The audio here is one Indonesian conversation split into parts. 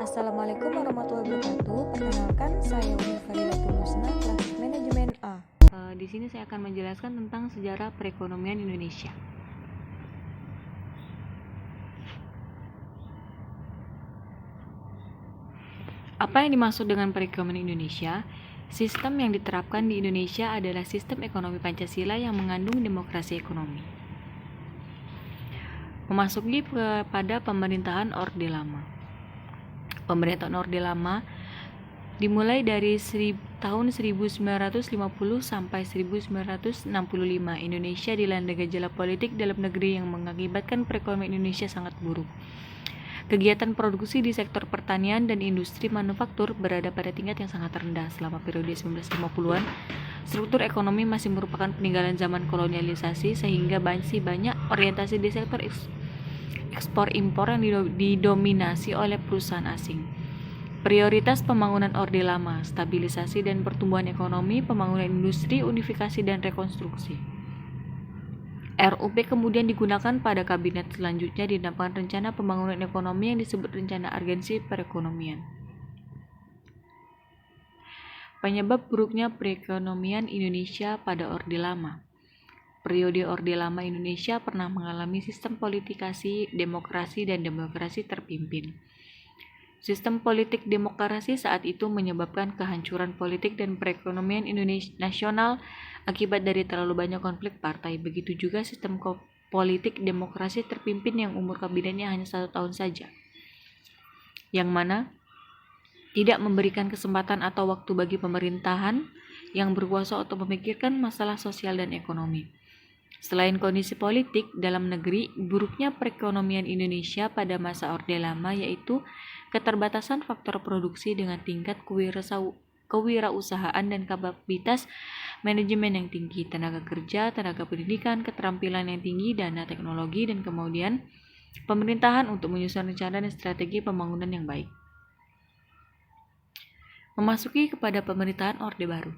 Assalamualaikum warahmatullahi wabarakatuh. Perkenalkan, saya Umi Fadilatul Husna, kelas manajemen A. Di sini saya akan menjelaskan tentang sejarah perekonomian Indonesia. Apa yang dimaksud dengan perekonomian Indonesia? Sistem yang diterapkan di Indonesia adalah sistem ekonomi Pancasila yang mengandung demokrasi ekonomi. Memasuki kepada pemerintahan Orde Lama. Pemerintahan Orde Lama dimulai dari tahun 1950 sampai 1965. Indonesia dilanda gejala politik dalam negeri yang mengakibatkan perekonomian Indonesia sangat buruk. Kegiatan produksi di sektor pertanian dan industri manufaktur berada pada tingkat yang sangat rendah selama periode 1950-an. Struktur ekonomi masih merupakan peninggalan zaman kolonialisasi sehingga masih banyak orientasi di sektor ekspor impor yang didominasi oleh perusahaan asing. Prioritas pembangunan Orde Lama, stabilisasi dan pertumbuhan ekonomi, pembangunan industri, unifikasi dan rekonstruksi. RUP kemudian digunakan pada kabinet selanjutnya dinamakan Rencana Pembangunan Ekonomi yang disebut Rencana Urgensi Perekonomian. Penyebab buruknya perekonomian Indonesia pada Orde Lama. Periode Orde Lama Indonesia pernah mengalami sistem politikasi, demokrasi, dan demokrasi terpimpin. Sistem politik demokrasi saat itu menyebabkan kehancuran politik dan perekonomian Indonesia nasional akibat dari terlalu banyak konflik partai. Begitu juga sistem politik demokrasi terpimpin yang umur kabinetnya hanya 1 tahun saja, yang mana tidak memberikan kesempatan atau waktu bagi pemerintahan yang berkuasa untuk memikirkan masalah sosial dan ekonomi. Selain kondisi politik dalam negeri, buruknya perekonomian Indonesia pada masa Orde Lama yaitu keterbatasan faktor produksi dengan tingkat kewirausahaan dan kapasitas manajemen yang tinggi, tenaga kerja, tenaga pendidikan, keterampilan yang tinggi, dana teknologi, dan kemudian pemerintahan untuk menyusun rencana dan strategi pembangunan yang baik. Memasuki kepada pemerintahan Orde Baru.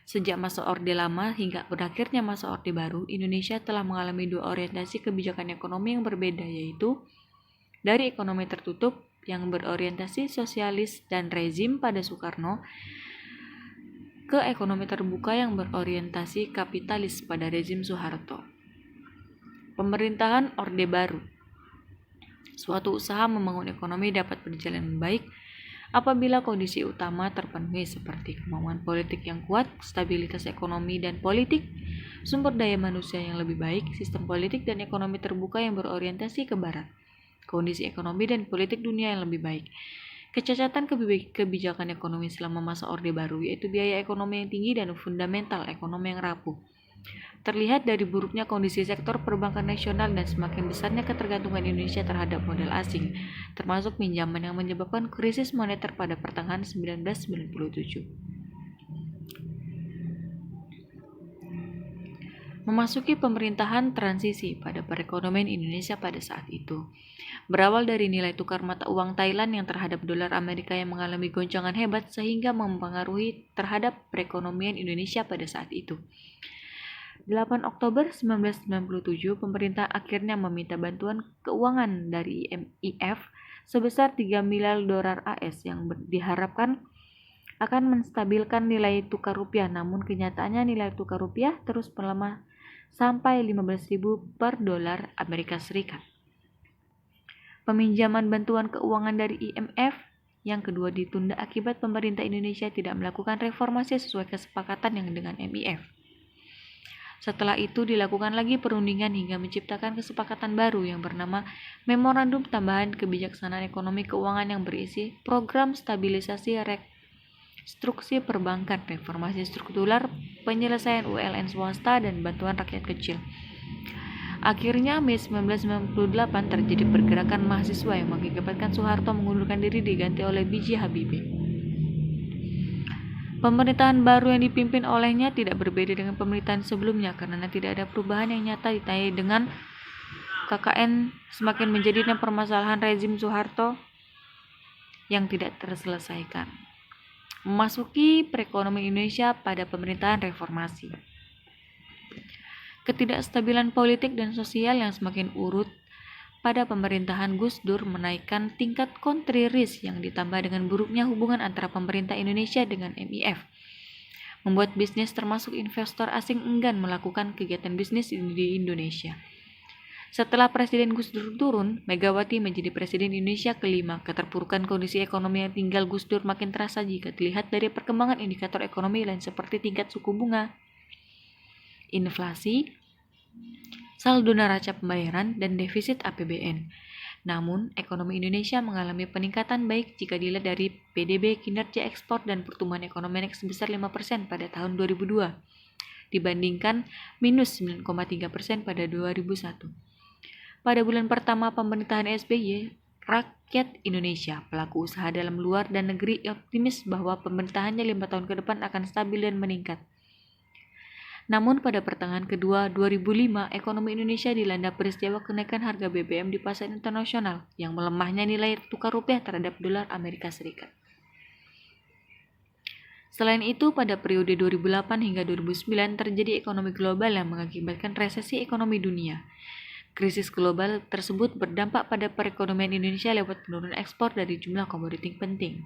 Sejak masa Orde Lama hingga berakhirnya masa Orde Baru, Indonesia telah mengalami dua orientasi kebijakan ekonomi yang berbeda, yaitu dari ekonomi tertutup yang berorientasi sosialis dan rezim pada Soekarno ke ekonomi terbuka yang berorientasi kapitalis pada rezim Soeharto. Pemerintahan Orde Baru. Suatu usaha membangun ekonomi dapat berjalan baik apabila kondisi utama terpenuhi seperti kemauan politik yang kuat, stabilitas ekonomi dan politik, sumber daya manusia yang lebih baik, sistem politik dan ekonomi terbuka yang berorientasi ke barat, kondisi ekonomi dan politik dunia yang lebih baik. Kecacatan kebijakan ekonomi selama masa Orde Baru yaitu biaya ekonomi yang tinggi dan fundamental ekonomi yang rapuh. Terlihat dari buruknya kondisi sektor perbankan nasional dan semakin besarnya ketergantungan Indonesia terhadap modal asing, termasuk pinjaman yang menyebabkan krisis moneter pada pertengahan 1997. Memasuki pemerintahan transisi pada perekonomian Indonesia pada saat itu. Berawal dari nilai tukar mata uang Thailand yang terhadap dolar Amerika yang mengalami goncangan hebat sehingga mempengaruhi terhadap perekonomian Indonesia pada saat itu. 8 Oktober 1997, pemerintah akhirnya meminta bantuan keuangan dari IMF sebesar 3 miliar dolar AS yang diharapkan akan menstabilkan nilai tukar rupiah, namun kenyataannya nilai tukar rupiah terus melemah sampai 15.000 per dolar Amerika Serikat. Peminjaman bantuan keuangan dari IMF yang kedua ditunda akibat pemerintah Indonesia tidak melakukan reformasi sesuai kesepakatan yang dengan MIF. Setelah itu dilakukan lagi perundingan hingga menciptakan kesepakatan baru yang bernama Memorandum Tambahan Kebijaksanaan Ekonomi Keuangan yang berisi program stabilisasi rekonstruksi perbankan, reformasi struktural, penyelesaian ULN swasta, dan bantuan rakyat kecil. Akhirnya Mei 1998 terjadi pergerakan mahasiswa yang mengakibatkan Soeharto mengundurkan diri diganti oleh B.J. Habibie. Pemerintahan baru yang dipimpin olehnya tidak berbeda dengan pemerintahan sebelumnya karena tidak ada perubahan yang nyata ditandai dengan KKN semakin menjadi dan permasalahan rezim Soeharto yang tidak terselesaikan. Memasuki perekonomian Indonesia pada pemerintahan reformasi. Ketidakstabilan politik dan sosial yang semakin urut pada pemerintahan Gus Dur menaikkan tingkat country risk yang ditambah dengan buruknya hubungan antara pemerintah Indonesia dengan MIF, membuat bisnis termasuk investor asing enggan melakukan kegiatan bisnis di Indonesia. Setelah Presiden Gus Dur turun, Megawati menjadi Presiden Indonesia kelima. Keterpurukan kondisi ekonomi yang tinggal Gus Dur makin terasa jika dilihat dari perkembangan indikator ekonomi lain seperti tingkat suku bunga, inflasi, saldo neraca pembayaran, dan defisit APBN. Namun, ekonomi Indonesia mengalami peningkatan baik jika dilihat dari PDB, kinerja ekspor, dan pertumbuhan ekonomi naik sebesar 5% pada tahun 2002, dibandingkan minus 9,3% pada 2001. Pada bulan pertama pemerintahan SBY, rakyat Indonesia, pelaku usaha dalam luar dan negeri optimis bahwa pemerintahannya 5 tahun ke depan akan stabil dan meningkat. Namun pada pertengahan kedua 2005, ekonomi Indonesia dilanda peristiwa kenaikan harga BBM di pasar internasional yang melemahnya nilai tukar rupiah terhadap dolar Amerika Serikat. Selain itu, pada periode 2008 hingga 2009 terjadi ekonomi global yang mengakibatkan resesi ekonomi dunia. Krisis global tersebut berdampak pada perekonomian Indonesia lewat penurunan ekspor dari jumlah komoditi penting.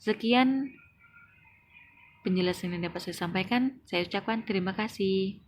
Sekian penjelasan yang dapat saya sampaikan. Saya ucapkan terima kasih.